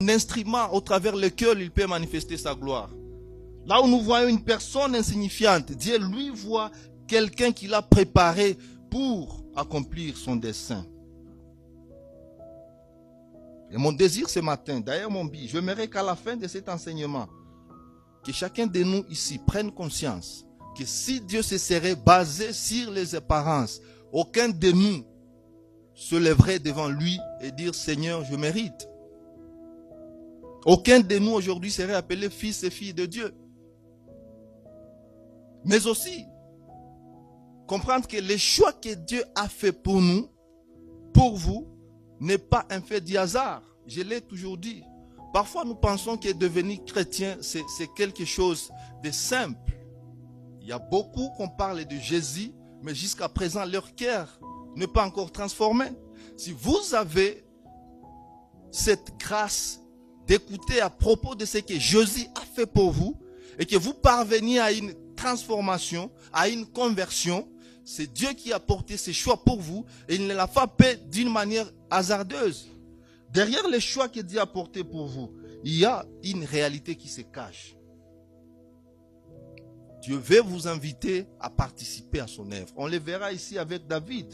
un instrument au travers lequel il peut manifester sa gloire. Là où nous voyons une personne insignifiante, Dieu lui voit quelqu'un qu'il a préparé pour accomplir son dessein. Et mon désir ce matin, d'ailleurs mon but, j'aimerais qu'à la fin de cet enseignement, que chacun de nous ici prenne conscience que si Dieu se serait basé sur les apparences, aucun de nous se lèverait devant lui et dire « Seigneur, je mérite ». Aucun de nous aujourd'hui serait appelé fils et filles de Dieu. Mais aussi, comprendre que le choix que Dieu a fait pour nous, pour vous, n'est pas un fait du hasard. Je l'ai toujours dit. Parfois, nous pensons que devenir chrétien, c'est quelque chose de simple. Il y a beaucoup qu'on parle de Jésus, mais jusqu'à présent, leur cœur n'est pas encore transformé. Si vous avez cette grâce d'écouter à propos de ce que Jésus a fait pour vous, et que vous parveniez à une transformation, à une conversion, c'est Dieu qui a porté ce choix pour vous, et il ne l'a pas fait d'une manière hasardeuse. Derrière les choix que Dieu a portés pour vous, il y a une réalité qui se cache. Dieu veut vous inviter à participer à son œuvre. On le verra ici avec David.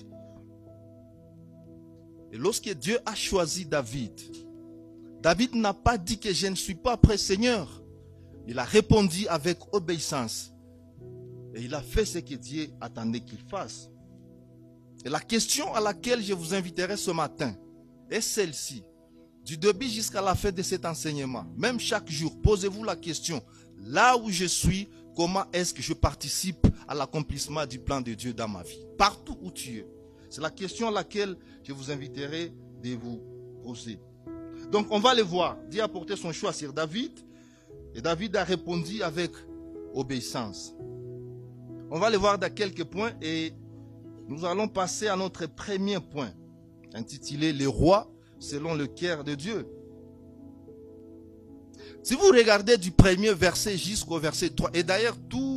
Et lorsque Dieu a choisi David, David n'a pas dit que je ne suis pas prêt, Seigneur. Il a répondu avec obéissance. Et il a fait ce que Dieu attendait qu'il fasse. Et la question à laquelle je vous inviterai ce matin est celle-ci. Du début jusqu'à la fin de cet enseignement, même chaque jour, posez-vous la question. Là où je suis, comment est-ce que je participe à l'accomplissement du plan de Dieu dans ma vie? Partout où tu es. C'est la question à laquelle je vous inviterai de vous poser. Donc on va le voir. Dieu a porté son choix sur David. Et David a répondu avec obéissance. On va le voir dans quelques points et nous allons passer à notre premier point, intitulé « Les rois selon le cœur de Dieu ». Si vous regardez du premier verset jusqu'au verset 3, et d'ailleurs tous